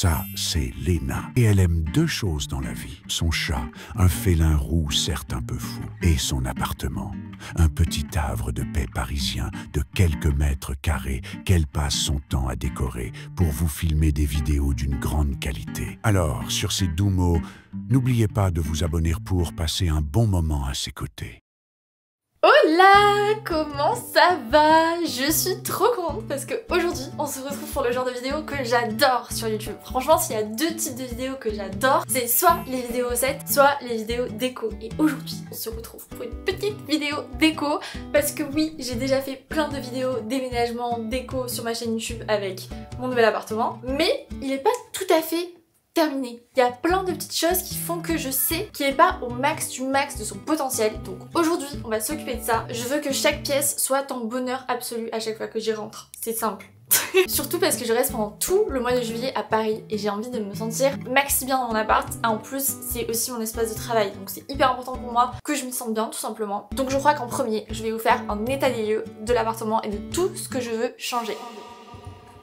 Ça, c'est Léna. Et elle aime deux choses dans la vie. Son chat, un félin roux certes un peu fou, et son appartement. Un petit havre de paix parisien de quelques mètres carrés qu'elle passe son temps à décorer pour vous filmer des vidéos d'une grande qualité. Alors, sur ces doux mots, n'oubliez pas de vous abonner pour passer un bon moment à ses côtés. Hola, comment ça va? Je suis trop contente parce qu'aujourd'hui on se retrouve pour le genre de vidéo que j'adore sur YouTube. Franchement, s'il y a deux types de vidéos que j'adore, c'est soit les vidéos recettes, soit les vidéos déco. Et aujourd'hui on se retrouve pour une petite vidéo déco parce que oui, j'ai déjà fait plein de vidéos déménagement, déco sur ma chaîne YouTube avec mon nouvel appartement, mais il n'est pas tout à fait terminé. Il y a plein de petites choses qui font que je sais qu'il n'est pas au max du max de son potentiel. Donc aujourd'hui, on va s'occuper de ça. Je veux que chaque pièce soit en bonheur absolu à chaque fois que j'y rentre. C'est simple. Surtout parce que je reste pendant tout le mois de juillet à Paris et j'ai envie de me sentir maxi bien dans mon appart. En plus, c'est aussi mon espace de travail, donc c'est hyper important pour moi que je m'y sente bien tout simplement. Donc je crois qu'en premier, je vais vous faire un état des lieux de l'appartement et de tout ce que je veux changer.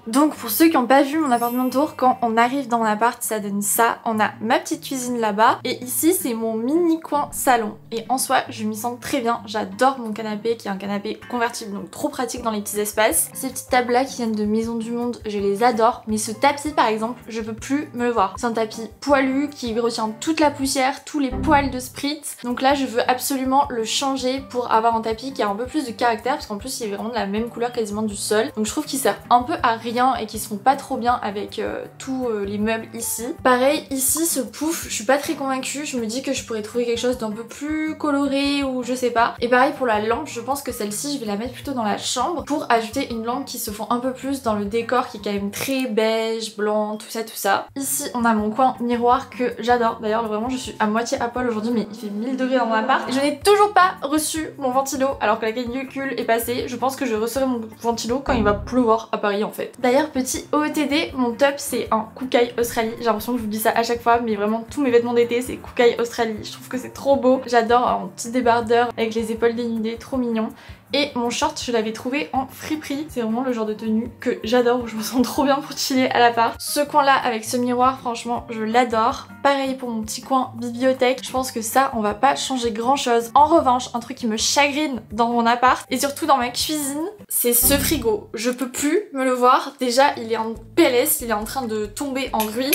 Donc pour ceux qui n'ont pas vu mon appartement de Tours, quand on arrive dans mon appart, ça donne ça. On a ma petite cuisine là-bas et ici c'est mon mini coin salon. Et en soi, je m'y sens très bien. J'adore mon canapé qui est un canapé convertible, donc trop pratique dans les petits espaces. Ces petites tables là qui viennent de Maison du Monde, je les adore. Mais ce tapis par exemple, je peux plus me le voir. C'est un tapis poilu qui retient toute la poussière, tous les poils de Spritz. Donc là je veux absolument le changer pour avoir un tapis qui a un peu plus de caractère parce qu'en plus il est vraiment de la même couleur quasiment du sol. Donc je trouve qu'il sert un peu à rien et qui se font pas trop bien avec tous les meubles ici. Pareil, ici ce pouf, je suis pas très convaincue, je me dis que je pourrais trouver quelque chose d'un peu plus coloré ou je sais pas. Et pareil pour la lampe, je pense que celle-ci je vais la mettre plutôt dans la chambre pour ajouter une lampe qui se fond un peu plus dans le décor qui est quand même très beige, blanc, tout ça tout ça. Ici on a mon coin miroir que j'adore, d'ailleurs vraiment je suis à moitié à poil aujourd'hui mais il fait 1000 degrés dans mon appart. Et je n'ai toujours pas reçu mon ventilo alors que la canicule est passée. Je pense que je recevrai mon ventilo quand il va pleuvoir à Paris en fait. D'ailleurs, petit OOTD, mon top c'est un Kookai Australie. J'ai l'impression que je vous dis ça à chaque fois, mais vraiment tous mes vêtements d'été c'est Kookai Australie. Je trouve que c'est trop beau. J'adore un petit débardeur avec les épaules dénudées, trop mignon. Et mon short, je l'avais trouvé en friperie. C'est vraiment le genre de tenue que j'adore, où je me sens trop bien pour chiller à l'appart. Ce coin-là avec ce miroir, franchement, je l'adore. Pareil pour mon petit coin bibliothèque. Je pense que ça, on va pas changer grand-chose. En revanche, un truc qui me chagrine dans mon appart, et surtout dans ma cuisine, c'est ce frigo. Je peux plus me le voir. Déjà, il est en PLS, il est en train de tomber en ruine.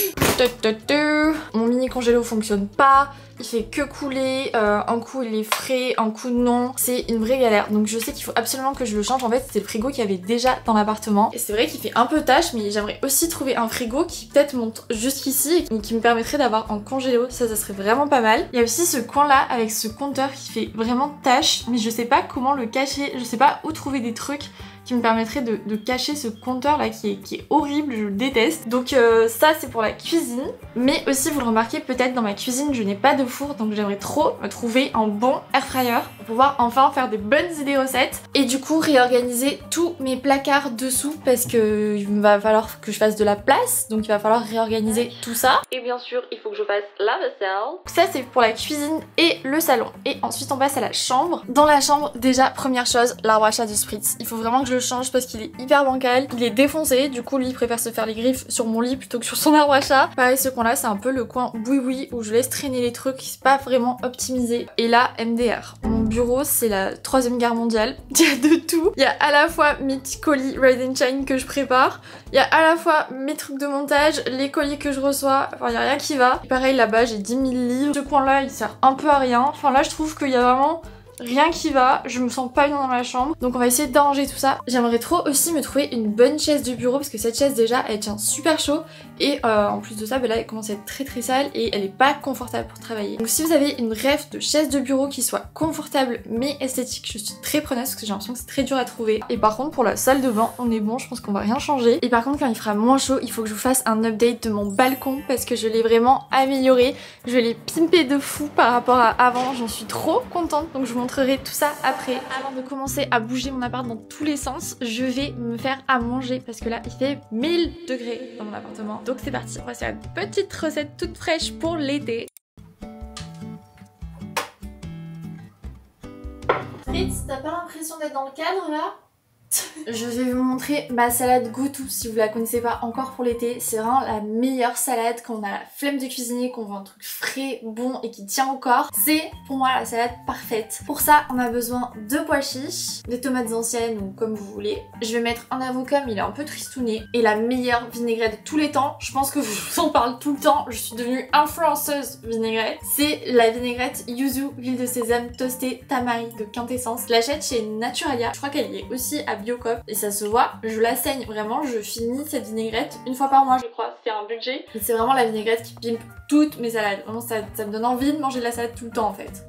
Mon mini congélo fonctionne pas. Il fait que couler, un coup il est frais, un coup non, c'est une vraie galère. Donc je sais qu'il faut absolument que je le change. En fait c'est le frigo qu'il y avait déjà dans l'appartement. Et c'est vrai qu'il fait un peu tâche, mais j'aimerais aussi trouver un frigo qui peut-être monte jusqu'ici et qui me permettrait d'avoir un congélo. Ça serait vraiment pas mal. Il y a aussi ce coin là avec ce compteur qui fait vraiment tâche, mais je sais pas comment le cacher, je sais pas où trouver des trucs qui me permettrait de cacher ce compteur là qui est horrible, je le déteste. Donc ça c'est pour la cuisine. Mais aussi vous le remarquez peut-être dans ma cuisine je n'ai pas de four, donc j'aimerais trop me trouver un bon air fryer pour pouvoir enfin faire des bonnes idées recettes. Et du coup réorganiser tous mes placards dessous parce que il va falloir que je fasse de la place, donc il va falloir réorganiser tout ça. Et bien sûr il faut que je fasse la vaisselle. Ça c'est pour la cuisine et le salon. Et ensuite on passe à la chambre. Dans la chambre déjà première chose, l'arbre à chat de Spritz. Il faut vraiment que je le change parce qu'il est hyper bancal, il est défoncé, du coup lui il préfère se faire les griffes sur mon lit plutôt que sur son arbre à chat. Pareil ce coin là c'est un peu le coin boui-boui où je laisse traîner les trucs, c'est pas vraiment optimisé. Et là MDR. Mon bureau c'est la 3e guerre mondiale, il y a de tout. Il y a à la fois mes petits colis Ride and Shine que je prépare, il y a à la fois mes trucs de montage, les colis que je reçois, enfin il y a rien qui va. Et pareil là-bas j'ai 10 000 livres, ce coin là il sert un peu à rien, enfin là je trouve qu'il y a vraiment rien qui va, je me sens pas bien dans ma chambre, donc on va essayer d'arranger tout ça. J'aimerais trop aussi me trouver une bonne chaise de bureau parce que cette chaise déjà elle tient super chaud et en plus de ça là elle commence à être très sale et elle est pas confortable pour travailler. Donc si vous avez une rêve de chaise de bureau qui soit confortable mais esthétique, je suis très preneuse parce que j'ai l'impression que c'est très dur à trouver. Et par contre pour la salle de bain on est bon, je pense qu'on va rien changer. Et par contre quand il fera moins chaud il faut que je vous fasse un update de mon balcon parce que je l'ai vraiment amélioré, je l'ai pimpé de fou par rapport à avant, j'en suis trop contente, donc je vous montrerai tout ça après. Avant de commencer à bouger mon appart dans tous les sens, je vais me faire à manger parce que là il fait 1000 degrés dans mon appartement. Donc c'est parti, on va faire une petite recette toute fraîche pour l'été. Fritz, t'as pas l'impression d'être dans le cadre là? Je vais vous montrer ma salade Gotou si vous la connaissez pas encore pour l'été. C'est vraiment la meilleure salade quand on a la flemme de cuisiner, qu'on veut un truc frais, bon et qui tient au corps. C'est pour moi la salade parfaite. Pour ça, on a besoin de pois chiches, des tomates anciennes ou comme vous voulez. Je vais mettre un avocat mais il est un peu tristouné. Et la meilleure vinaigrette de tous les temps, je pense que je vous en parle tout le temps, je suis devenue influenceuse vinaigrette. C'est la vinaigrette yuzu, huile de sésame toastée tamari de quintessence. Je l'achète chez Naturalia. Je crois qu'elle y est aussi à Biocop et ça se voit, je la saigne vraiment, je finis cette vinaigrette une fois par mois je crois, c'est un budget. Et c'est vraiment la vinaigrette qui pimpe toutes mes salades, vraiment ça me donne envie de manger de la salade tout le temps en fait.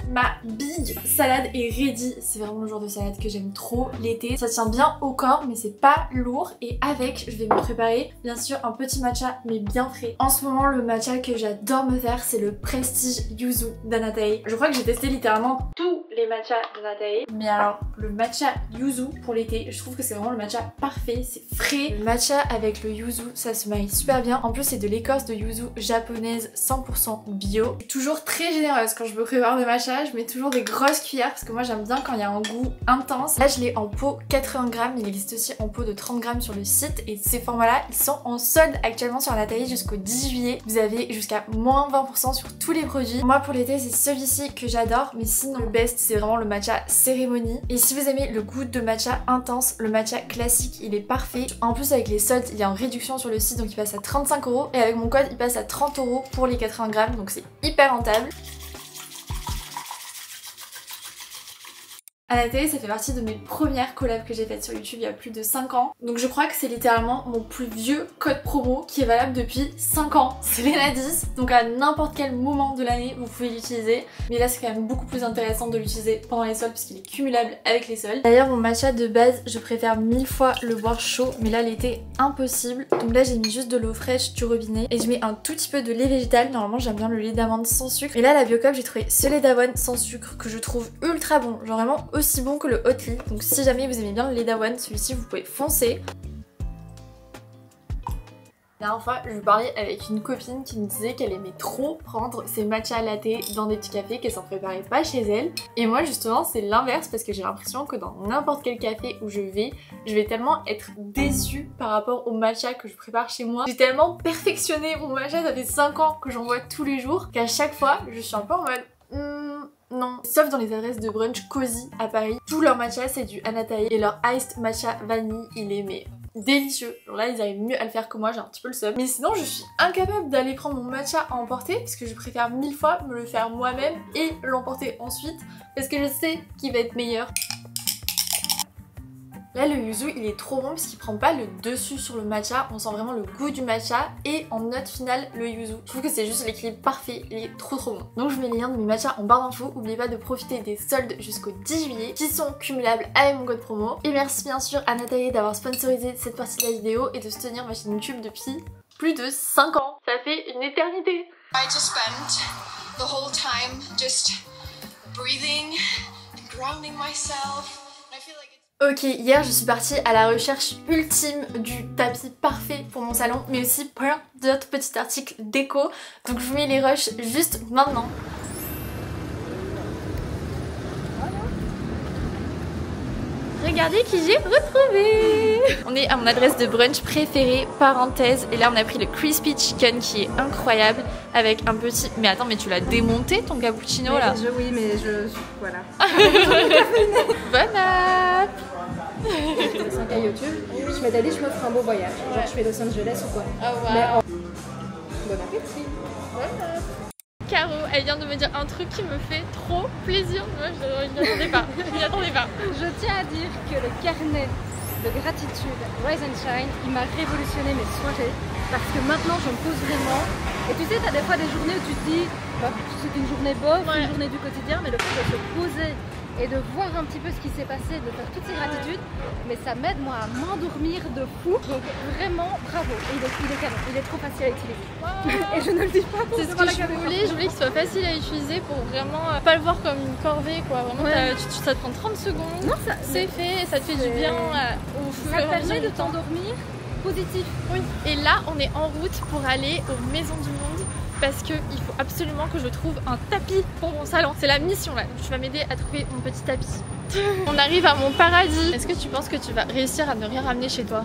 Ma big salade est ready, c'est vraiment le genre de salade que j'aime trop l'été. Ça tient bien au corps mais c'est pas lourd et avec je vais me préparer bien sûr un petit matcha mais bien frais. En ce moment le matcha que j'adore me faire c'est le Prestige Yuzu d'Anatae. Je crois que j'ai testé littéralement tous les matchas d'Anatae. Mais alors le matcha Yuzu pour l'été je trouve que c'est vraiment le matcha parfait, c'est frais. Le matcha avec le Yuzu ça se marie super bien. En plus c'est de l'écorce de Yuzu japonaise 100% bio. Toujours très généreuse quand je me prépare le matcha. Je mets toujours des grosses cuillères parce que moi j'aime bien quand il y a un goût intense. Là je l'ai en pot 80 grammes, il existe aussi en pot de 30 grammes sur le site et ces formats là ils sont en solde actuellement sur Anatae jusqu'au 10 juillet. Vous avez jusqu'à moins 20% sur tous les produits. Moi pour l'été c'est celui-ci que j'adore mais sinon le best c'est vraiment le matcha cérémonie. Et si vous aimez le goût de matcha intense, le matcha classique il est parfait. En plus avec les soldes il est en réduction sur le site donc il passe à 35 € et avec mon code il passe à 30 € pour les 80 grammes donc c'est hyper rentable. Anatae, ça fait partie de mes premières collabs que j'ai faites sur YouTube il y a plus de 5 ans. Donc je crois que c'est littéralement mon plus vieux code promo qui est valable depuis 5 ans. C'est Lena10, donc à n'importe quel moment de l'année vous pouvez l'utiliser. Mais là c'est quand même beaucoup plus intéressant de l'utiliser pendant les soldes puisqu'il est cumulable avec les soldes. D'ailleurs mon matcha de base, je préfère 1000 fois le boire chaud, mais là l'été impossible. Donc là j'ai mis juste de l'eau fraîche du robinet et je mets un tout petit peu de lait végétal. Normalement j'aime bien le lait d'amande sans sucre. Et là à la Biocop j'ai trouvé ce lait d'avoine sans sucre que je trouve ultra bon, genre vraiment aussi bon que le Oatly. Donc si jamais vous aimez bien le lait d'avoine, celui-ci vous pouvez foncer. La dernière fois, je parlais avec une copine qui me disait qu'elle aimait trop prendre ses matcha latte dans des petits cafés, qu'elle s'en préparait pas chez elle. Et moi justement c'est l'inverse parce que j'ai l'impression que dans n'importe quel café où je vais tellement être déçue par rapport au matcha que je prépare chez moi. J'ai tellement perfectionné mon matcha, ça fait 5 ans que j'en bois tous les jours, qu'à chaque fois je suis un peu en mode non. Sauf dans les adresses de brunch Cozy à Paris. Tout leur matcha c'est du Anatae et leur iced matcha vanille il est mais délicieux. Genre là ils arrivent mieux à le faire que moi, j'ai un petit peu le seum. Mais sinon je suis incapable d'aller prendre mon matcha à emporter parce que je préfère 1000 fois me le faire moi-même et l'emporter ensuite parce que je sais qu'il va être meilleur. Là le yuzu il est trop bon parce qu'il prend pas le dessus sur le matcha, on sent vraiment le goût du matcha et en note finale le yuzu. Je trouve que c'est juste l'équilibre parfait, il est trop bon. Donc je mets les liens de mes matchas en barre d'infos, n'oubliez pas de profiter des soldes jusqu'au 10 juillet qui sont cumulables avec mon code promo. Et merci bien sûr à Anatae d'avoir sponsorisé cette partie de la vidéo et de soutenir ma chaîne YouTube depuis plus de 5 ans. Ça fait une éternité. I just spent the whole time just breathing and grounding myself. Ok, hier je suis partie à la recherche ultime du tapis parfait pour mon salon, mais aussi plein d'autres petits articles déco. Donc je vous mets les rushs juste maintenant. Regardez qui j'ai retrouvé. On est à mon adresse de brunch préférée, parenthèse. Et là on a pris le Crispy Chicken qui est incroyable avec un petit... Mais attends, mais tu l'as démonté ton cappuccino là? Oui, mais je... Voilà. Bonne app. 5 à YouTube. Je m'étais dit je me ferai un beau voyage. Genre je fais Los Angeles ou quoi. Oh wow. Mais bon appétit. Voilà. Caro, elle vient de me dire un truc qui me fait trop plaisir. Moi je n'y attendais pas. Je n'y attendais pas. Je tiens à dire que le carnet de gratitude Rise and Shine, il m'a révolutionné mes soirées. Parce que maintenant je me pose vraiment. Et tu sais, t'as des fois des journées où tu te dis bah, c'est une journée bof, une journée du quotidien, mais le fait de se poser et de voir un petit peu ce qui s'est passé, de faire toutes ces gratitudes, mais ça m'aide moi à m'endormir de fou. Donc vraiment bravo, et il est canon, il est trop facile à utiliser. Wow. Et je ne le dis pas pour c'est ce que je voulais qu'il soit facile à utiliser pour vraiment pas le voir comme une corvée quoi. Vraiment ça te prend 30 secondes, c'est fait, ça te fait du bien au feu. Ça te permet de t'endormir positif. Oui. Et là, on est en route pour aller aux Maisons du Monde parce qu'il faut absolument que je trouve un tapis pour mon salon. C'est la mission là. Tu vas m'aider à trouver mon petit tapis. On arrive à mon paradis. Est-ce que tu penses que tu vas réussir à ne rien ramener chez toi?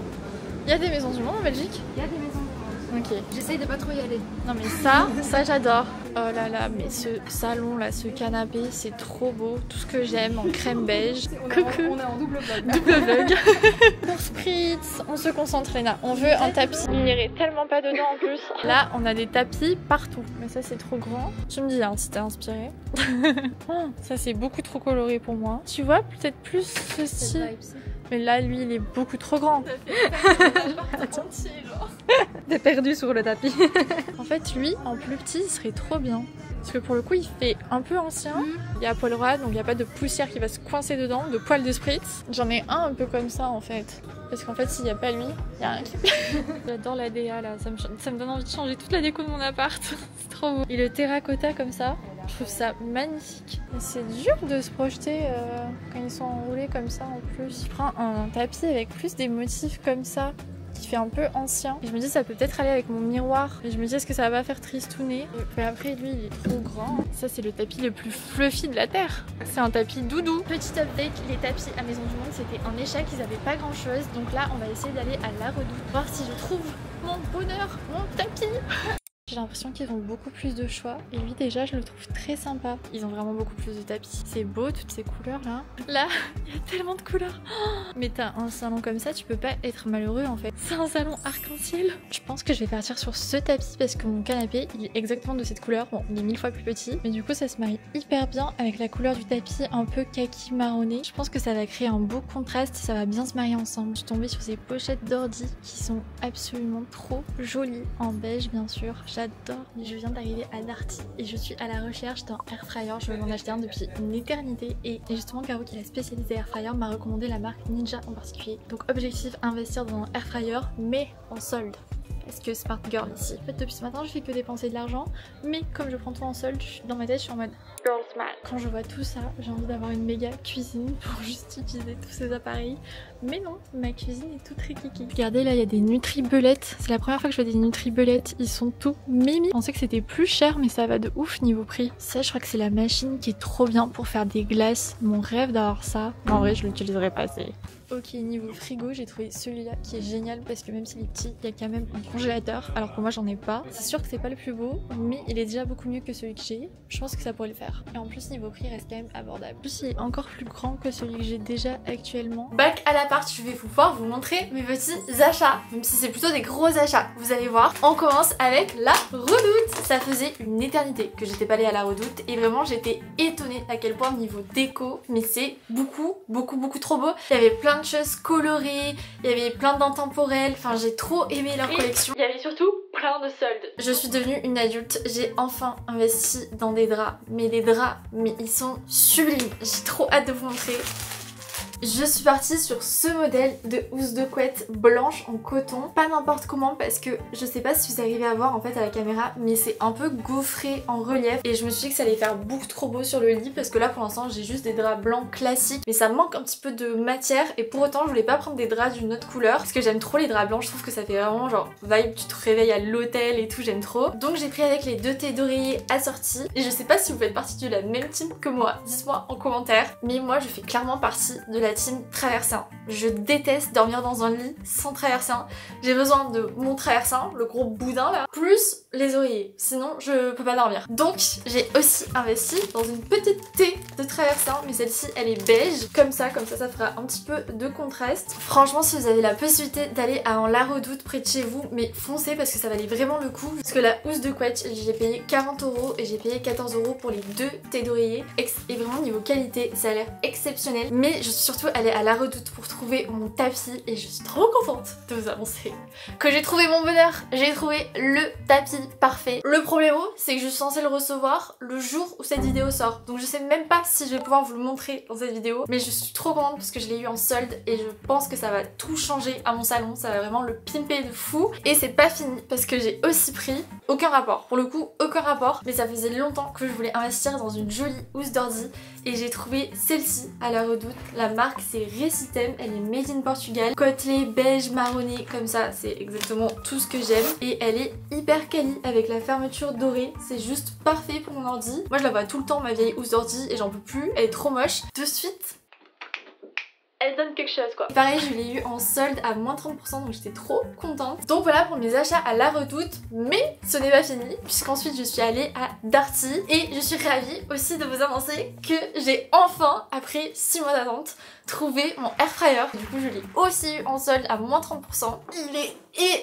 Il y a des Maisons du Monde en Belgique? Il y a des maisons. Ok. J'essaye de pas trop y aller. Non mais ça j'adore. Oh là là, mais ce salon là, ce canapé, c'est trop beau. Tout ce que j'aime en crème beige. Coucou. On est en double vlog. Double vlog. Pour Spritz, on se concentre Léna. On veut un tapis. Il n'irait tellement pas dedans en plus. Là, on a des tapis partout. Mais ça c'est trop grand. Tu me dis hein, si t'es inspiré. Ça c'est beaucoup trop coloré pour moi. Tu vois peut-être plus ceci. Mais là, lui, il est beaucoup trop grand. Attends. T'es perdu sur le tapis. En fait, lui, en plus petit, il serait trop bien. Parce que pour le coup, il fait un peu ancien. Il y a Paul Rudd, donc il n'y a pas de poussière qui va se coincer dedans, de poils de Spritz. J'en ai un peu comme ça, en fait. Parce qu'en fait, s'il n'y a pas lui, il n'y a rien qui... J'adore la DA, là. Ça me donne envie de changer toute la déco de mon appart. C'est trop beau. Et le terracotta, comme ça, je trouve ça magnifique. C'est dur de se projeter quand ils sont enroulés comme ça, en plus. Je prends un tapis avec plus des motifs comme ça, qui fait un peu ancien. Et je me dis ça peut peut-être aller avec mon miroir. Et je me dis est-ce que ça va pas faire tristouner. Et après lui il est trop grand. Ça c'est le tapis le plus fluffy de la terre. C'est un tapis doudou. Petit update, les tapis à Maison du Monde c'était un échec, ils avaient pas grand chose. Donc là on va essayer d'aller à la Redoute, voir si je trouve mon bonheur, mon tapis. J'ai l'impression qu'ils ont beaucoup plus de choix et lui déjà je le trouve très sympa. Ils ont vraiment beaucoup plus de tapis. C'est beau toutes ces couleurs là. Là, il y a tellement de couleurs. Mais t'as un salon comme ça, tu peux pas être malheureux en fait. C'est un salon arc-en-ciel. Je pense que je vais partir sur ce tapis parce que mon canapé il est exactement de cette couleur. Bon, il est 1000 fois plus petit, mais du coup ça se marie hyper bien avec la couleur du tapis un peu kaki marronné. Je pense que ça va créer un beau contraste, ça va bien se marier ensemble. Je suis tombée sur ces pochettes d'ordi qui sont absolument trop jolies en beige bien sûr. J'adore. Je viens d'arriver à Darty et je suis à la recherche d'un air fryer. Je veux m'en acheter un depuis une éternité et justement Caro qui est la spécialiste des air fryer m'a recommandé la marque Ninja en particulier. Donc objectif, investir dans un air fryer mais en solde. Parce que smart girl ici. En fait depuis ce matin je fais que dépenser de l'argent, mais comme je prends tout en solde, dans ma tête je suis en mode girl smart. Quand je vois tout ça, j'ai envie d'avoir une méga cuisine pour juste utiliser tous ces appareils. Mais non, ma cuisine est toute rikiki. Regardez là, il y a des Nutribelettes. C'est la première fois que je vois des Nutribelettes. Ils sont tout mimi. Je pensais que c'était plus cher, mais ça va de ouf niveau prix. Ça, je crois que c'est la machine qui est trop bien pour faire des glaces. Mon rêve d'avoir ça. En vrai, je l'utiliserai pas assez. Ok, niveau frigo, j'ai trouvé celui-là qui est génial parce que même s'il est petit, il y a quand même un congélateur. Alors que moi, j'en ai pas. C'est sûr que c'est pas le plus beau, mais il est déjà beaucoup mieux que celui que j'ai. Je pense que ça pourrait le faire. Et en plus, niveau prix, il reste quand même abordable. En plus, il est encore plus grand que celui que j'ai déjà actuellement. Back à l'appart, je vais pouvoir vous montrer mes petits achats. Même si c'est plutôt des gros achats, vous allez voir. On commence avec la Redoute. Ça faisait une éternité que j'étais pas allée à la Redoute et vraiment j'étais étonnée à quel point niveau déco, mais c'est beaucoup trop beau. Il y avait plein de choses colorées, il y avait plein d'intemporels, enfin j'ai trop aimé leur collection. Il y avait surtout plein de soldes. Je suis devenue une adulte, j'ai enfin investi dans des draps, mais les draps, mais ils sont sublimes. J'ai trop hâte de vous montrer. Je suis partie sur ce modèle de housse de couette blanche en coton. Pas n'importe comment parce que je sais pas si vous arrivez à voir en fait à la caméra, mais c'est un peu gaufré en relief et je me suis dit que ça allait faire beaucoup trop beau sur le lit parce que là pour l'instant j'ai juste des draps blancs classiques mais ça manque un petit peu de matière et pour autant je voulais pas prendre des draps d'une autre couleur parce que j'aime trop les draps blancs, je trouve que ça fait vraiment genre vibe, tu te réveilles à l'hôtel et tout, j'aime trop. Donc j'ai pris avec les 2 thés d'oreiller assortis et je sais pas si vous faites partie de la même team que moi, dites-moi en commentaire, mais moi je fais clairement partie de la team traversin. Je déteste dormir dans un lit sans traversin. J'ai besoin de mon traversin, le gros boudin là, plus les oreillers. Sinon, je peux pas dormir. Donc, j'ai aussi investi dans une petite thé de traversin, mais celle-ci, elle est beige. Comme ça, ça fera un petit peu de contraste. Franchement, si vous avez la possibilité d'aller à la Redoute près de chez vous, mais foncez parce que ça valait vraiment le coup. Parce que la housse de couette, j'ai payé 40 € et j'ai payé 14 € pour les 2 thés d'oreiller. Et vraiment, niveau qualité, ça a l'air exceptionnel. Mais je suis surtout allée à la Redoute pour trouver mon tapis et je suis trop contente de vous annoncer que j'ai trouvé mon bonheur. J'ai trouvé le tapis parfait. Le problème c'est que je suis censée le recevoir le jour où cette vidéo sort. Donc je sais même pas si je vais pouvoir vous le montrer dans cette vidéo. Mais je suis trop contente parce que je l'ai eu en solde et je pense que ça va tout changer à mon salon. Ça va vraiment le pimper de fou. Et c'est pas fini parce que j'ai aussi pris, aucun rapport. Pour le coup, aucun rapport. Mais ça faisait longtemps que je voulais investir dans une jolie housse d'ordi. Et j'ai trouvé celle-ci à la Redoute, la marque marque c'est Recitem, elle est made in Portugal. Côtelé, beige, marronné, comme ça, c'est exactement tout ce que j'aime. Et elle est hyper quali avec la fermeture dorée, c'est juste parfait pour mon ordi. Moi je la vois tout le temps, ma vieille housse d'ordi, et j'en peux plus, elle est trop moche. De suite, elle donne quelque chose quoi. Pareil, je l'ai eu en solde à moins 30%, donc j'étais trop contente. Donc voilà pour mes achats à la Redoute, mais ce n'est pas fini puisqu'ensuite je suis allée à Darty et je suis ravie aussi de vous annoncer que j'ai enfin, après 6 mois d'attente, trouvé mon air fryer. Du coup je l'ai aussi eu en solde à moins 30%. Il est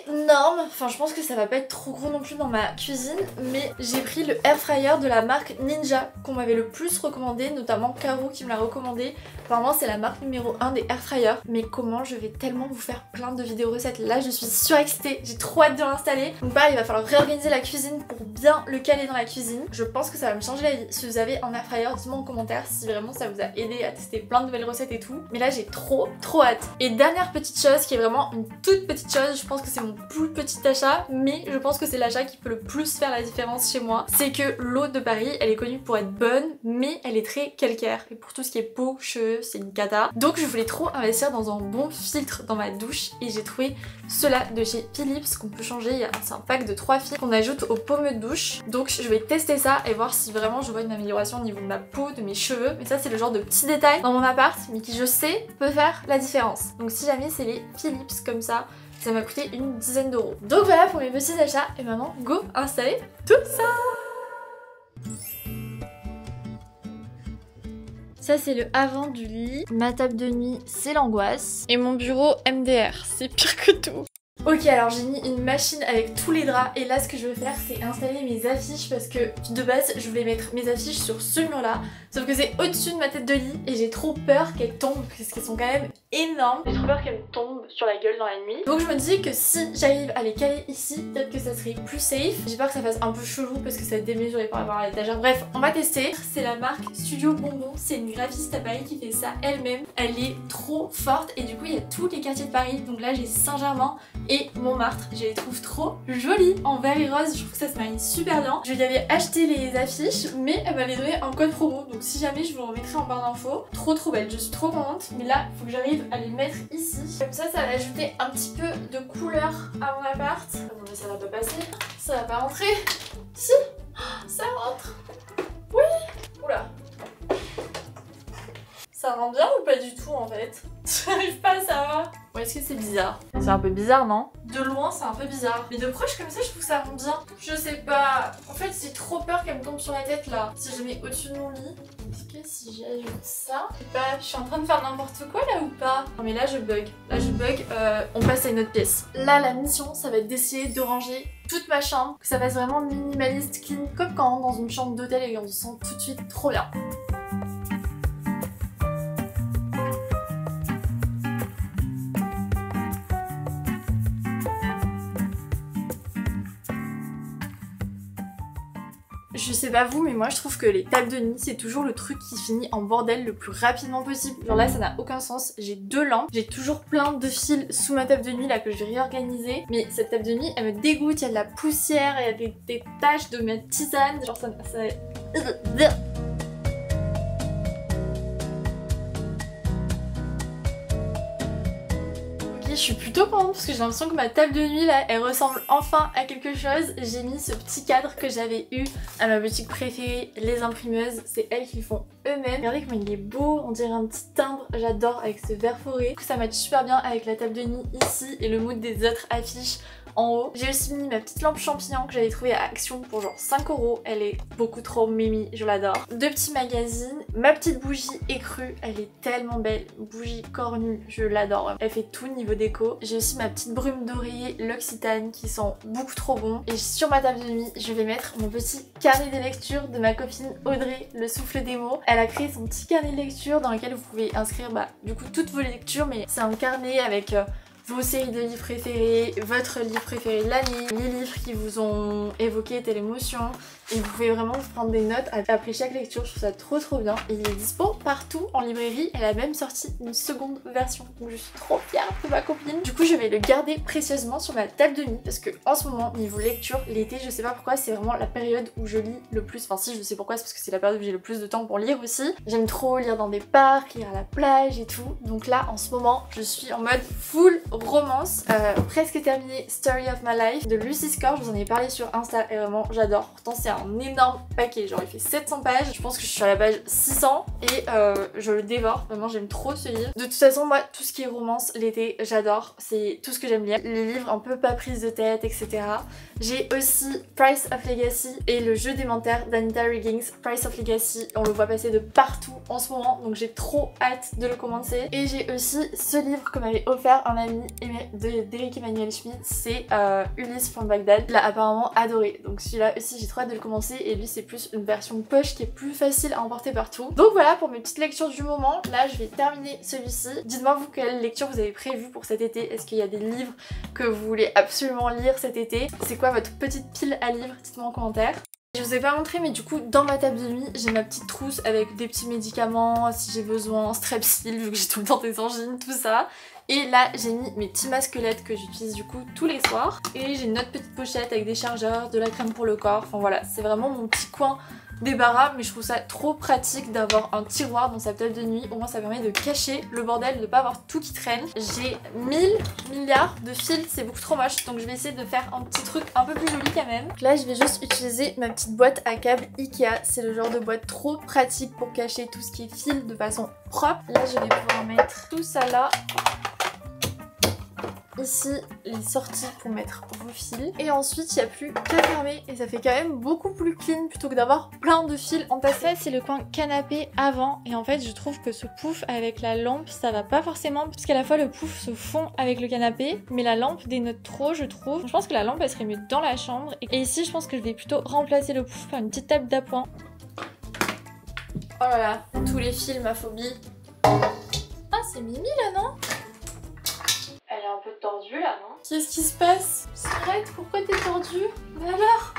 énorme, enfin je pense que ça va pas être trop gros non plus dans ma cuisine, mais j'ai pris le air fryer de la marque Ninja qu'on m'avait le plus recommandé, notamment Caro qui me l'a recommandé. Apparemment c'est la marque numéro 1 des air fryers, mais comment je vais tellement vous faire plein de vidéos recettes. Là je suis surexcitée, j'ai trop hâte de l'installer. Donc pareil, il va falloir réorganiser la cuisine pour bien le caler dans la cuisine. Je pense que ça va me changer la vie. Si vous avez un air fryer, dites-moi en commentaire si vraiment ça vous a aidé à tester plein de nouvelles recettes et tout. Mais là j'ai trop hâte. Et dernière petite chose qui est vraiment une toute petite chose, je pense que c'est mon plus petit achat, mais je pense que c'est l'achat qui peut le plus faire la différence chez moi. C'est que l'eau de Paris, elle est connue pour être bonne, mais elle est très calcaire. Et pour tout ce qui est peau, cheveux, c'est une cata. Donc je voulais trop investir dans un bon filtre dans ma douche et j'ai trouvé cela de chez Philips qu'on peut changer. C'est un pack de 3 filtres qu'on ajoute aux pommes de douche. Donc je vais tester ça et voir si vraiment je vois une amélioration au niveau de ma peau, de mes cheveux. Mais ça c'est le genre de petits détails dans mon appart, mais qui je sais peut faire la différence. Donc si jamais c'est les Philips comme ça m'a coûté une dizaine d'euros. Donc voilà pour mes petits achats et maintenant go installer tout ça. Ça c'est le avant du lit, ma table de nuit c'est l'angoisse et mon bureau MDR, c'est pire que tout. Ok, alors j'ai mis une machine avec tous les draps et là ce que je veux faire c'est installer mes affiches parce que de base je voulais mettre mes affiches sur ce mur là, sauf que c'est au-dessus de ma tête de lit et j'ai trop peur qu'elles tombent parce qu'elles sont quand même énormes. J'ai trop peur qu'elles me tombent sur la gueule dans la nuit. Donc je me dis que si j'arrive à les caler ici, peut-être que ça serait plus safe. J'ai peur que ça fasse un peu chelou parce que ça démesuré par rapport à l'étagère. Bref, on va tester. C'est la marque Studio Bonbon, c'est une graphiste à Paris qui fait ça elle-même. Elle est trop forte et du coup il y a tous les quartiers de Paris. Donc là j'ai Saint-Germain et Montmartre. Je les trouve trop jolies en vert et rose, je trouve que ça se marie super bien. Je lui avais acheté les affiches mais elle m'avait donné un code promo, donc si jamais je vous le remettrai en barre d'infos. Trop belle, je suis trop contente. Mais là il faut que j'arrive à les mettre ici. Comme ça va ajouter un petit peu de couleur à mon appart. Ah non mais ça va pas passer, ça va pas rentrer. Si, ça rentre. Oui. Oula. Ça rend bien ou pas du tout en fait? J'arrive pas à savoir. Ou est-ce que c'est bizarre? C'est un peu bizarre, non? De loin, c'est un peu bizarre. Mais de proche comme ça, je trouve que ça rend bien. Je sais pas. En fait, j'ai trop peur qu'elle me tombe sur la tête là. Si je mets au-dessus de mon lit. Est-ce que si j'ajoute ça? Je sais pas, je suis en train de faire n'importe quoi là ou pas? Non mais là je bug. On passe à une autre pièce. Là, la mission, ça va être d'essayer de ranger toute ma chambre. Que ça fasse vraiment minimaliste, clean. Comme quand on est dans une chambre d'hôtel et on se sent tout de suite trop bien. Je sais pas vous, mais moi je trouve que les tables de nuit c'est toujours le truc qui finit en bordel le plus rapidement possible. Genre là ça n'a aucun sens, j'ai 2 lampes, j'ai toujours plein de fils sous ma table de nuit là que je vais réorganiser. Mais cette table de nuit elle me dégoûte, il y a de la poussière, il y a des taches de ma tisane, genre ça... Je suis plutôt contente parce que j'ai l'impression que ma table de nuit là elle ressemble enfin à quelque chose. J'ai mis ce petit cadre que j'avais eu à ma boutique préférée, Les Imprimeuses, c'est elles qui le font eux-mêmes. Regardez comment il est beau, on dirait un petit timbre, j'adore avec ce vert forêt. Ça match super bien avec la table de nuit ici et le mood des autres affiches en haut. J'ai aussi mis ma petite lampe champignon que j'avais trouvée à Action pour genre 5 €. Elle est beaucoup trop mimi, je l'adore. 2 petits magazines, ma petite bougie écrue, elle est tellement belle. Bougie cornue, je l'adore. Elle fait tout niveau déco. J'ai aussi ma petite brume d'oreiller L'Occitane qui sent beaucoup trop bon. Et sur ma table de nuit, je vais mettre mon petit carnet de lecture de ma copine Audrey, le souffle des mots. Elle a créé son petit carnet de lecture dans lequel vous pouvez inscrire du coup toutes vos lectures, mais c'est un carnet avec vos séries de livres préférées, votre livre préféré de l'année, les livres qui vous ont évoqué telle émotion. Et vous pouvez vraiment vous prendre des notes après chaque lecture, je trouve ça trop bien. Et il est dispo partout en librairie, elle a même sorti une seconde version, donc je suis trop fière de ma copine. Du coup je vais le garder précieusement sur ma table de nuit parce que en ce moment niveau lecture, l'été je sais pas pourquoi c'est vraiment la période où je lis le plus. Enfin si je sais pourquoi, c'est parce que c'est la période où j'ai le plus de temps pour lire aussi. J'aime trop lire dans des parcs, lire à la plage et tout. Donc là en ce moment je suis en mode full romance. Presque terminé Story of My Life de Lucy Score, je vous en ai parlé sur Insta et vraiment j'adore. Pourtant c'est un énorme paquet, genre il fait 700 pages, je pense que je suis sur la page 600 et je le dévore, vraiment j'aime trop ce livre. De toute façon moi tout ce qui est romance l'été j'adore, c'est tout ce que j'aime lire, les livres un peu pas prise de tête etc. J'ai aussi Price of Legacy et le jeu des menteurs d'Anita Riggins. Price of Legacy, on le voit passer de partout en ce moment donc j'ai trop hâte de le commencer. Et j'ai aussi ce livre que m'avait offert un ami d'Eric Emmanuel Schmidt, c'est Ulysse from Baghdad, il l'a apparemment adoré, donc celui-là aussi j'ai trop hâte de le commencer et lui c'est plus une version poche qui est plus facile à emporter partout. Donc voilà pour mes petites lectures du moment, là je vais terminer celui-ci. Dites-moi vous quelle lecture vous avez prévu pour cet été, est-ce qu'il y a des livres que vous voulez absolument lire cet été, c'est quoi votre petite pile à livres, dites-moi en commentaire. Je vous ai pas montré mais du coup dans ma table de nuit j'ai ma petite trousse avec des petits médicaments si j'ai besoin, Strepsil vu que j'ai tout le temps des angines, tout ça. Et là j'ai mis mes petits masques LED que j'utilise du coup tous les soirs. Et j'ai une autre petite pochette avec des chargeurs, de la crème pour le corps, enfin voilà c'est vraiment mon petit coin débarras, mais je trouve ça trop pratique d'avoir un tiroir dans sa table de nuit, au moins ça permet de cacher le bordel, de pas avoir tout qui traîne. J'ai 1000 milliards de fils, c'est beaucoup trop moche, donc je vais essayer de faire un petit truc un peu plus joli quand même. Donc là je vais juste utiliser ma petite boîte à câbles Ikea, c'est le genre de boîte trop pratique pour cacher tout ce qui est fil de façon propre. Là je vais pouvoir mettre tout ça là. Ici les sorties pour mettre vos fils et ensuite il n'y a plus qu'à fermer et ça fait quand même beaucoup plus clean plutôt que d'avoir plein de fils entassés. C'est le coin canapé avant et en fait je trouve que ce pouf avec la lampe ça va pas forcément parce qu'à la fois le pouf se fond avec le canapé mais la lampe dénote trop je trouve. Je pense que la lampe elle serait mieux dans la chambre et ici je pense que je vais plutôt remplacer le pouf par une petite table d'appoint. Oh là là, tous les fils ma phobie. Ah c'est Mimi là non? Elle est un peu tordue là, non? Qu'est-ce qui se passe? Arrête, pourquoi t'es tordue? Mais alors?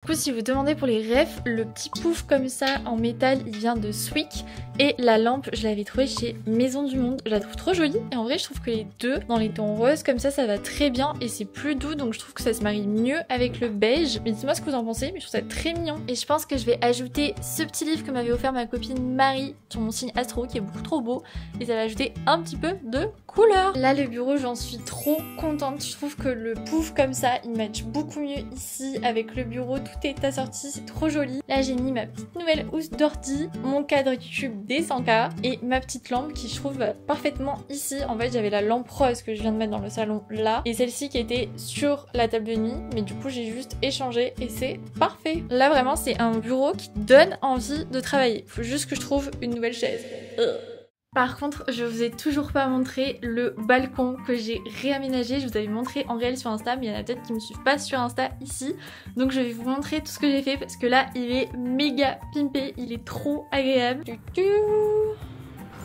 Du coup, si vous demandez pour les refs, le petit pouf comme ça en métal, il vient de Swick. Et la lampe, je l'avais trouvée chez Maison du Monde. Je la trouve trop jolie. Et en vrai, je trouve que les deux, dans les tons roses, comme ça va très bien. Et c'est plus doux, donc je trouve que ça se marie mieux avec le beige. Mais dites-moi ce que vous en pensez, mais je trouve ça très mignon. Et je pense que je vais ajouter ce petit livre que m'avait offert ma copine Marie sur mon signe astro, qui est beaucoup trop beau. Et ça va ajouter un petit peu de couleur. Là, le bureau, j'en suis trop contente. Je trouve que le pouf comme ça, il match beaucoup mieux ici avec le bureau. Tout est assorti, c'est trop joli. Là, j'ai mis ma petite nouvelle housse d'ordi, mon cadre YouTube des 100K et ma petite lampe qui je trouve parfaitement ici. En fait, j'avais la lampe rose que je viens de mettre dans le salon là et celle-ci qui était sur la table de nuit, mais du coup, j'ai juste échangé et c'est parfait. Là, vraiment, c'est un bureau qui donne envie de travailler. Faut juste que je trouve une nouvelle chaise. Par contre, je vous ai toujours pas montré le balcon que j'ai réaménagé. Je vous avais montré en réel sur Insta, mais il y en a peut-être qui me suivent pas sur Insta ici. Donc je vais vous montrer tout ce que j'ai fait parce que là, il est méga pimpé. Il est trop agréable.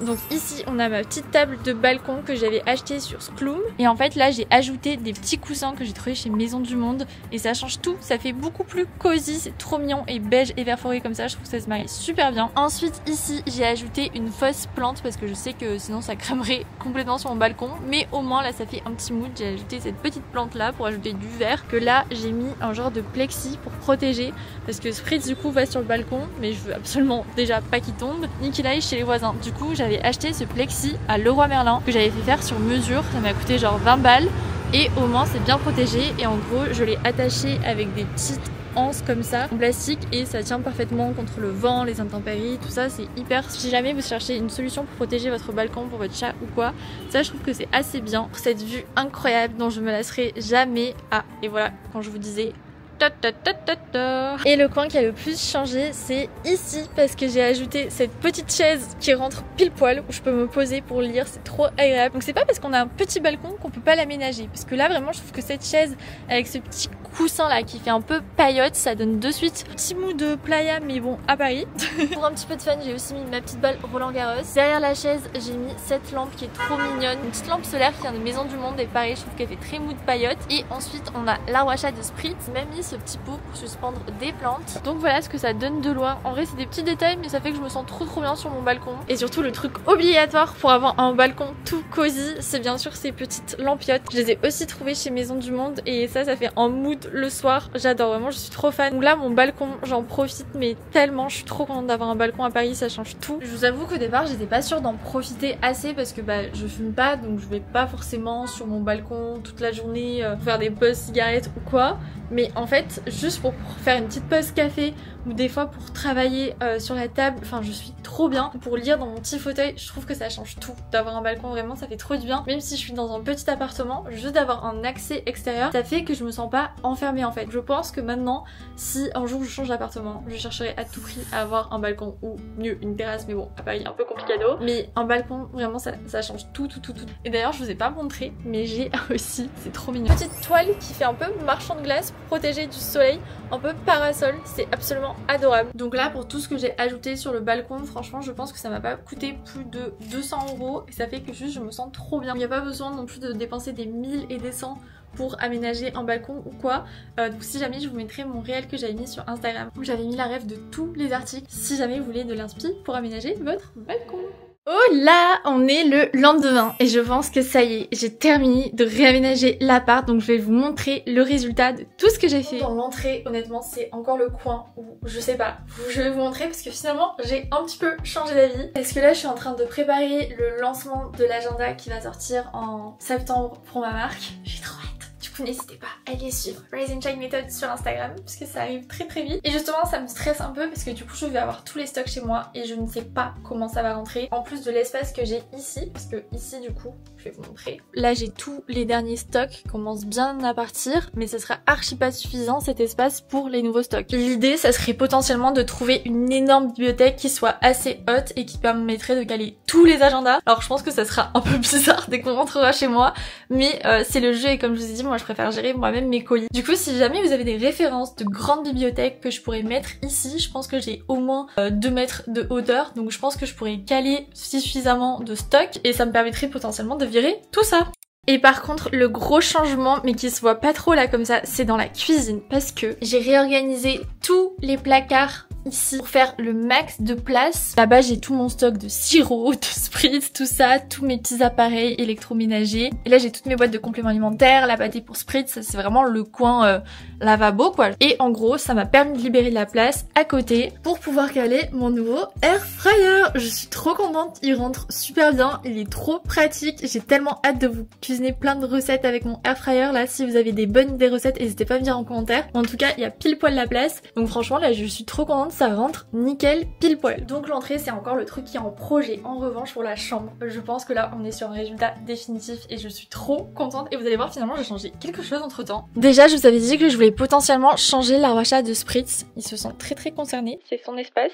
Donc ici on a ma petite table de balcon que j'avais achetée sur Skloom et en fait là j'ai ajouté des petits coussins que j'ai trouvés chez Maison du Monde et ça change tout, ça fait beaucoup plus cosy, c'est trop mignon et beige et vert forêt comme ça, je trouve que ça se marie super bien. Ensuite ici j'ai ajouté une fausse plante parce que je sais que sinon ça cramerait complètement sur mon balcon, mais au moins là ça fait un petit mood. J'ai ajouté cette petite plante là pour ajouter du vert, que là j'ai mis un genre de plexi pour protéger parce que Spritz du coup va sur le balcon mais je veux absolument déjà pas qu'il tombe ni qu'il aille chez les voisins. Du coup j'avais acheté ce plexi à Leroy Merlin que j'avais fait faire sur mesure, ça m'a coûté genre 20 balles et au moins c'est bien protégé et en gros je l'ai attaché avec des petites anses comme ça en plastique et ça tient parfaitement contre le vent, les intempéries, tout ça, c'est hyper. Si jamais vous cherchez une solution pour protéger votre balcon pour votre chat ou quoi, ça je trouve que c'est assez bien. Cette vue incroyable dont je me lasserai jamais. Ah et voilà, quand je vous disais Et le coin qui a le plus changé, c'est ici, parce que j'ai ajouté cette petite chaise qui rentre pile poil, où je peux me poser pour lire, c'est trop agréable. Donc c'est pas parce qu'on a un petit balcon qu'on peut pas l'aménager, parce que là vraiment je trouve que cette chaise avec ce petit coussin là qui fait un peu paillote, ça donne de suite petit mou de playa, mais bon, à Paris. Pour un petit peu de fun, j'ai aussi mis ma petite balle Roland Garros. Derrière la chaise, j'ai mis cette lampe qui est trop mignonne, une petite lampe solaire qui vient de Maison du Monde, et pareil, je trouve qu'elle fait très mou de paillote. Et ensuite on a l'arbre à chat de Spritz, même mis ce petit pot pour suspendre des plantes. Donc voilà ce que ça donne de loin. En vrai c'est des petits détails, mais ça fait que je me sens trop bien sur mon balcon. Et surtout le truc obligatoire pour avoir un balcon tout cosy, c'est bien sûr ces petites lampiottes. Je les ai aussi trouvées chez Maison du Monde, et ça fait un mood le soir. J'adore, vraiment, je suis trop fan. Donc là mon balcon, j'en profite mais tellement, je suis trop contente d'avoir un balcon à Paris, ça change tout. Je vous avoue qu'au départ j'étais pas sûre d'en profiter assez parce que je fume pas, donc je vais pas forcément sur mon balcon toute la journée faire des pauses cigarettes ou quoi. Mais en fait, juste pour faire une petite pause café ou des fois pour travailler sur la table, enfin je suis trop bien. Pour lire dans mon petit fauteuil, je trouve que ça change tout. D'avoir un balcon, vraiment ça fait trop du bien. Même si je suis dans un petit appartement, juste d'avoir un accès extérieur, ça fait que je me sens pas enfermée en fait. Je pense que maintenant, si un jour je change d'appartement, je chercherai à tout prix à avoir un balcon ou mieux une terrasse, mais bon à Paris un peu complicado. Mais un balcon, vraiment ça change tout. Et d'ailleurs je vous ai pas montré, mais j'ai aussi, c'est trop mignon, petite toile qui fait un peu marchand de glace pour protéger du soleil, un peu parasol, c'est absolument adorable. Donc là pour tout ce que j'ai ajouté sur le balcon, franchement je pense que ça m'a pas coûté plus de 200 € et ça fait que juste je me sens trop bien. Il n'y a pas besoin non plus de dépenser des 1000 et des 100 pour aménager un balcon ou quoi. Donc si jamais, je vous mettrai mon réel que j'avais mis sur Instagram où j'avais mis la ref de tous les articles si jamais vous voulez de l'inspi pour aménager votre balcon. Oh là, on est le lendemain et je pense que ça y est, j'ai terminé de réaménager l'appart, donc je vais vous montrer le résultat de tout ce que j'ai fait. Dans l'entrée, honnêtement, c'est encore le coin où je sais pas, je vais vous montrer parce que finalement j'ai un petit peu changé d'avis. Parce que là je suis en train de préparer le lancement de l'agenda qui va sortir en septembre pour ma marque. J'ai trop hâte. Du coup n'hésitez pas à aller suivre Rise and Shine Method sur Instagram parce que ça arrive très vite. Et justement ça me stresse un peu parce que du coup je vais avoir tous les stocks chez moi et je ne sais pas comment ça va rentrer. En plus de l'espace que j'ai ici, parce que ici du coup je vais vous montrer. Là j'ai tous les derniers stocks qui commencent bien à partir, mais ce sera archi pas suffisant cet espace pour les nouveaux stocks. L'idée ça serait potentiellement de trouver une énorme bibliothèque qui soit assez haute et qui permettrait de caler tous les agendas. Alors je pense que ça sera un peu bizarre dès qu'on rentrera chez moi, mais c'est le jeu et comme je vous ai dit, moi je préfère gérer moi-même mes colis. Du coup si jamais vous avez des références de grandes bibliothèques que je pourrais mettre ici, je pense que j'ai au moins 2 mètres de hauteur, donc je pense que je pourrais caler suffisamment de stock et ça me permettrait potentiellement de virer tout ça. Et par contre le gros changement, mais qui se voit pas trop là comme ça, c'est dans la cuisine parce que j'ai réorganisé tous les placards ici pour faire le max de place. Là-bas j'ai tout mon stock de sirop, de spritz, tout ça, tous mes petits appareils électroménagers. Et là j'ai toutes mes boîtes de compléments alimentaires, la pâtée pour spritz, ça c'est vraiment le coin lavabo quoi. Et en gros ça m'a permis de libérer de la place à côté pour pouvoir caler mon nouveau air fryer. Je suis trop contente, il rentre super bien, il est trop pratique. J'ai tellement hâte de vous cuisiner plein de recettes avec mon air fryer là. Si vous avez des bonnes idées recettes, n'hésitez pas à me dire en commentaire. En tout cas il y a pile poil la place, donc franchement là je suis trop contente, ça rentre nickel pile poil. Donc l'entrée c'est encore le truc qui est en projet. En revanche pour la chambre, je pense que là on est sur un résultat définitif et je suis trop contente. Et vous allez voir finalement j'ai changé quelque chose entre temps. Déjà je vous avais dit que je voulais potentiellement changer l'arbre à chat de Spritz. Ils se sentent très concernés, c'est son espace.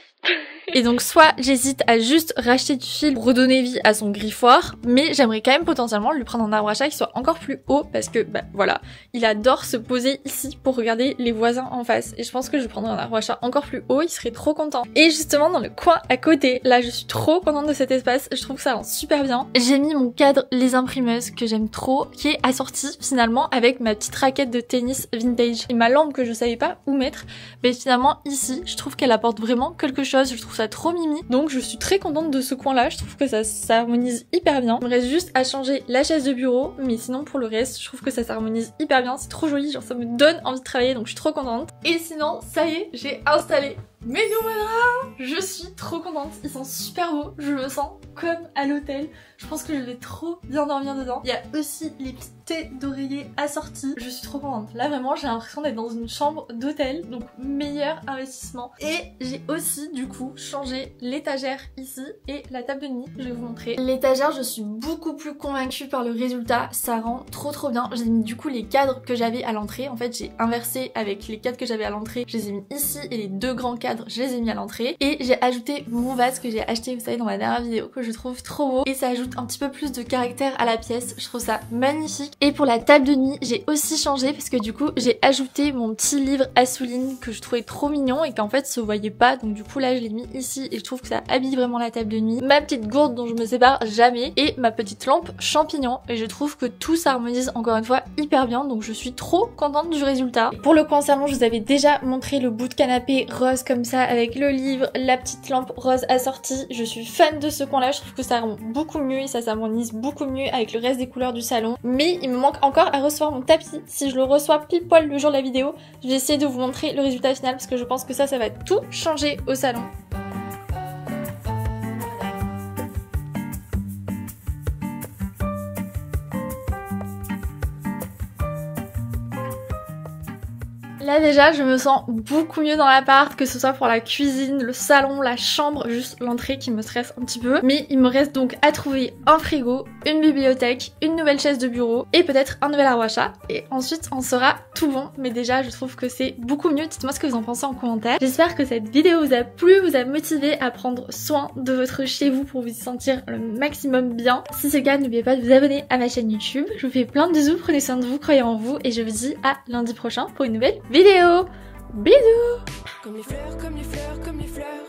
Et donc soit j'hésite à juste racheter du fil pour redonner vie à son griffoir, mais j'aimerais quand même potentiellement lui prendre un arbre à chat qui soit encore plus haut parce que bah voilà, il adore se poser ici pour regarder les voisins en face. Et je pense que je prendrais un arbre à chat encore plus haut, il serait trop content. Et justement dans le coin à côté, là je suis trop contente de cet espace, je trouve que ça rend super bien. J'ai mis mon cadre Les Imprimeuses que j'aime trop, qui est assorti finalement avec ma petite raquette de tennis vintage et ma lampe que je savais pas où mettre, mais finalement ici je trouve qu'elle apporte vraiment quelque chose, je trouve ça trop mimi. Donc je suis très contente de ce coin là, je trouve que ça s'harmonise hyper bien. Il me reste juste à changer la chaise de bureau, mais sinon pour le reste je trouve que ça s'harmonise hyper bien, c'est trop joli, genre ça me donne envie de travailler donc je suis trop contente. Et sinon ça y est, j'ai installé mes nouveaux draps. Je suis trop contente, ils sont super beaux, je me sens comme à l'hôtel. Je pense que je vais trop bien dormir dedans. Il y a aussi les petites thé d'oreiller assorti. Je suis trop contente. Là vraiment j'ai l'impression d'être dans une chambre d'hôtel, donc meilleur investissement. Et j'ai aussi du coup changé l'étagère ici et la table de nuit, je vais vous montrer. L'étagère, je suis beaucoup plus convaincue par le résultat, ça rend trop bien. J'ai mis du coup les cadres que j'avais à l'entrée, en fait j'ai inversé avec les cadres que j'avais à l'entrée, je les ai mis ici et les deux grands cadres je les ai mis à l'entrée. Et j'ai ajouté mon vase que j'ai acheté, vous savez, dans ma dernière vidéo, que je trouve trop beau et ça ajoute un petit peu plus de caractère à la pièce, je trouve ça magnifique. Et pour la table de nuit, j'ai aussi changé parce que du coup j'ai ajouté mon petit livre à souligne que je trouvais trop mignon et qu'en fait se voyait pas, donc du coup là je l'ai mis ici et je trouve que ça habille vraiment la table de nuit. Ma petite gourde dont je me sépare jamais et ma petite lampe champignon, et je trouve que tout s'harmonise encore une fois hyper bien, donc je suis trop contente du résultat. Pour le coin salon, je vous avais déjà montré le bout de canapé rose comme ça avec le livre, la petite lampe rose assortie. Je suis fan de ce coin là, je trouve que ça rend beaucoup mieux et ça s'harmonise beaucoup mieux avec le reste des couleurs du salon. Mais il me manque encore à recevoir mon tapis. Si je le reçois pile poil le jour de la vidéo, je vais essayer de vous montrer le résultat final parce que je pense que ça va tout changer au salon. Là déjà je me sens beaucoup mieux dans l'appart, que ce soit pour la cuisine, le salon, la chambre, juste l'entrée qui me stresse un petit peu. Mais il me reste donc à trouver un frigo, une bibliothèque, une nouvelle chaise de bureau et peut-être un nouvel arbre à chat. Et ensuite on sera tout bon, mais déjà je trouve que c'est beaucoup mieux. Dites-moi ce que vous en pensez en commentaire. J'espère que cette vidéo vous a plu, vous a motivé à prendre soin de votre chez vous pour vous y sentir le maximum bien. Si c'est le cas, n'oubliez pas de vous abonner à ma chaîne YouTube. Je vous fais plein de bisous, prenez soin de vous, croyez en vous et je vous dis à lundi prochain pour une nouvelle vidéo. Bisous. Comme les fleurs, comme les fleurs, comme les fleurs.